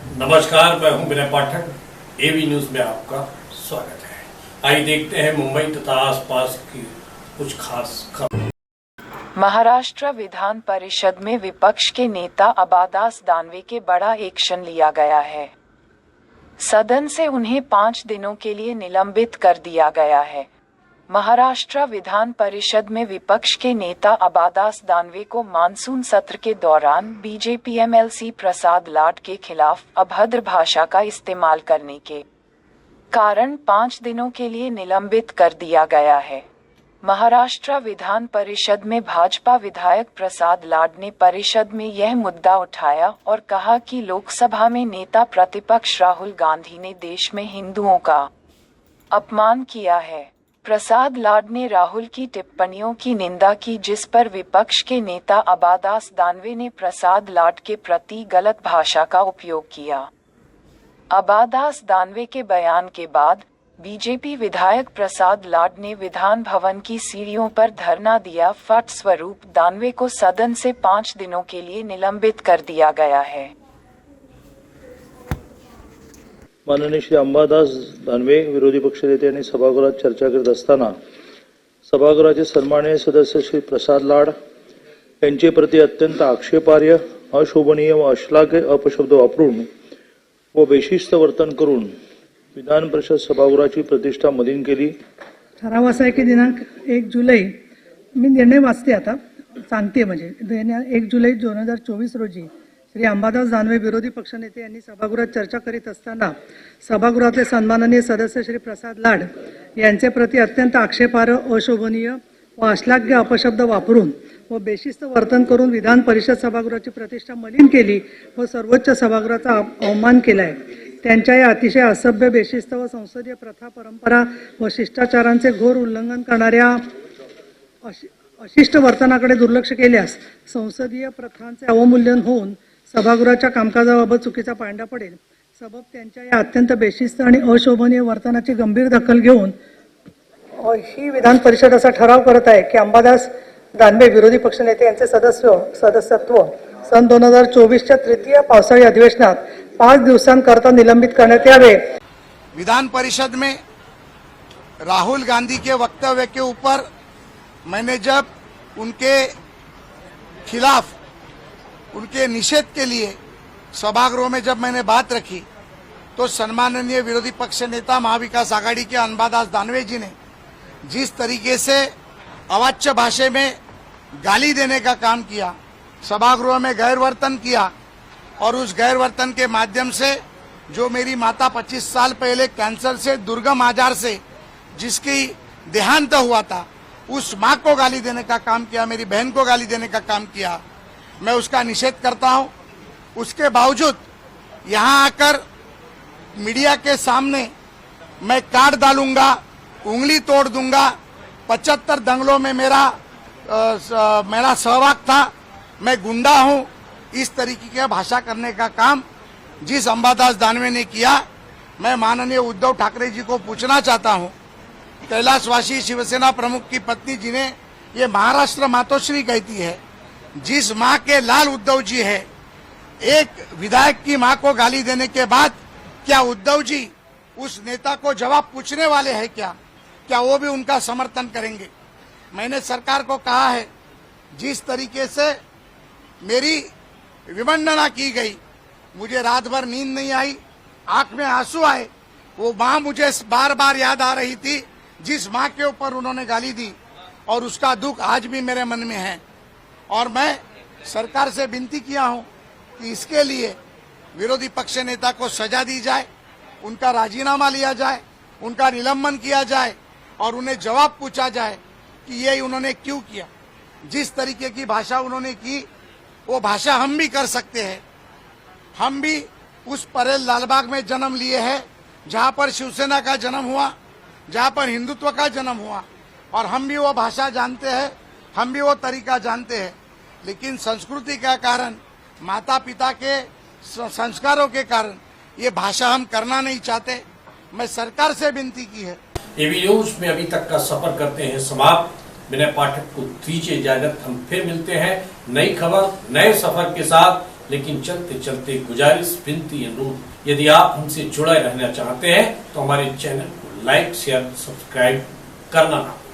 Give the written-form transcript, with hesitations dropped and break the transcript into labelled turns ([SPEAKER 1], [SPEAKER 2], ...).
[SPEAKER 1] नमस्कार, मैं हूं विनय पाठक। एबी न्यूज में आपका स्वागत है। आइए देखते हैं मुंबई तथा आसपास की कुछ खास खबर।
[SPEAKER 2] महाराष्ट्र विधान परिषद में विपक्ष के नेता अब्बास दानवे के बड़ा एक्शन लिया गया है। सदन से उन्हें 5 दिनों के लिए निलंबित कर दिया गया है। महाराष्ट्र विधान परिषद में विपक्ष के नेता अब्बास दानवे को मानसून सत्र के दौरान बीजेपी एमएलसी प्रसाद लाड के खिलाफ अभद्र भाषा का इस्तेमाल करने के कारण 5 दिनों के लिए निलंबित कर दिया गया है। महाराष्ट्र विधान परिषद में भाजपा विधायक प्रसाद लाड ने परिषद में यह मुद्दा उठाया और कहा कि लोकसभा में नेता प्रतिपक्ष राहुल गांधी ने देश में हिंदुओं का अपमान किया है। प्रसाद लाड ने राहुल की टिप्पणियों की निंदा की, जिस पर विपक्ष के नेता अब्बास दानवे ने प्रसाद लाड के प्रति गलत भाषा का उपयोग किया। अब्बास दानवे के बयान के बाद बीजेपी विधायक प्रसाद लाड ने विधान भवन की सीढ़ियों पर धरना दिया। फलस्वरूप दानवे को सदन से 5 दिनों के लिए निलंबित कर दिया गया है।
[SPEAKER 3] माननीय श्री अंबादास दानवे विरोधी पक्षनेते यांनी सभागृहात चर्चा करीत असताना सभागृहाचे सन्माननीय सदस्य श्री प्रसाद लाड यांचे प्रति अत्यंत आक्षेपार्ह, अशोभनीय व अश्लाघ्य अपशब्द वापरून व बेशिस्त वर्तन करून विधान परिषद सभागृहाची प्रतिष्ठा मलिन केली।
[SPEAKER 4] ठराव असा आहे की दिनांक 1 जुलै, मी निर्णय वाचते आता, सांगते म्हणजे 1 जुलै 2024 रोजी श्री अंबादास दानवे विरोधी पक्षनेते यांनी सभागृहात चर्चा करीत असताना सभागृहातले सन्माननीय सदस्य श्री प्रसाद लाड यांचे प्रति अत्यंत आक्षेपार्ह, अशोभनीय व अश्लाघ्य अपशब्द वापरून व बेशिस्त वर्तन करून विधान परिषद सभागृहाची प्रतिष्ठा मलिन केली व सर्वोच्च सभागृहाचा अवमान केलाय। त्यांच्या या अतिशय असभ्य, बेशिस्त व संसदीय प्रथा, परंपरा व शिष्टाचारांचे घोर उल्लंघन करणाऱ्या अशिष्ट वर्तनाकडे दुर्लक्ष केल्यास संसदीय प्रथांचे अवमूल्यन होऊन सभागृहाच्या कामकाजाबाबत चुकीचा पांडा पडेल। सबब त्यांच्या या अत्यंत बेशिस्त आणि अशोभनीय वर्तनाची गंभीर दखल घेऊन ही विधान परिषद असा ठराव करत आहे की अंबादास दानवे विरोधी पक्षनेते यांचे सदस्यत्व सन 2024च्या तृतीय पावसाळी अधिवेशनात 5 दिवसांकरता निलंबित करण्यात यावे।
[SPEAKER 5] विधान परिषद में राहुल गांधी के वक्तव्य के ऊपर मैंने जब उनके खिलाफ, उनके निषेध के लिए सभागृह में जब मैंने बात रखी तो सम्माननीय विरोधी पक्ष नेता महाविकास आघाड़ी के अंबादास दानवे जी ने जिस तरीके से अवाच्य भाषा में गाली देने का काम किया, सभागृह में गैरवर्तन किया और उस गैरवर्तन के माध्यम से जो मेरी माता 25 साल पहले कैंसर से, दुर्गम आजार से जिसकी देहांत हुआ था, उस मां को गाली देने का काम किया, मेरी बहन को गाली देने का काम किया। मैं उसका निषेध करता हूं। उसके बावजूद यहां आकर मीडिया के सामने मैं काट डालूंगा, उंगली तोड़ दूंगा, 75 दंगलों में मेरा सहभाग था, मैं गुंडा हूं, इस तरीके की भाषा करने का काम जिस अंबादास दानवे ने किया, मैं माननीय उद्धव ठाकरे जी को पूछना चाहता हूं। कैलाशवासी शिवसेना प्रमुख की पत्नी जिन्हें ये महाराष्ट्र मातोश्री कहती है, जिस मां के लाल उद्धव जी है, एक विधायक की मां को गाली देने के बाद क्या उद्धव जी उस नेता को जवाब पूछने वाले हैं? क्या वो भी उनका समर्थन करेंगे? मैंने सरकार को कहा है, जिस तरीके से मेरी विवंदना की गई, मुझे रात भर नींद नहीं आई, आंख में आंसू आए। वो मां मुझे बार बार याद आ रही थी जिस मां के ऊपर उन्होंने गाली दी, और उसका दुख आज भी मेरे मन में है। और मैं सरकार से विनती किया हूं कि इसके लिए विरोधी पक्ष नेता को सजा दी जाए, उनका राजीनामा लिया जाए, उनका निलंबन किया जाए और उन्हें जवाब पूछा जाए कि ये उन्होंने क्यों किया। जिस तरीके की भाषा उन्होंने की, वो भाषा हम भी कर सकते हैं। हम भी उस परेल लालबाग में जन्म लिए हैं जहां पर शिवसेना का जन्म हुआ, जहां पर हिंदुत्व का जन्म हुआ, और हम भी वो भाषा जानते हैं, हम भी वो तरीका जानते हैं। लेकिन संस्कृति का कारण, माता पिता के संस्कारों के कारण ये भाषा हम करना नहीं चाहते। मैं सरकार से विनती की है।
[SPEAKER 1] एबी न्यूज में अभी तक का सफर करते हैं समाप्त। विनय पाठक को दीजिए इजाजत। हम फिर मिलते हैं नई खबर, नए सफर के साथ। लेकिन चलते चलते गुजारिश, विनती, अनुरोध, यदि आप हमसे जुड़े रहना चाहते हैं तो हमारे चैनल को लाइक, शेयर, सब्सक्राइब करना ना भूलें।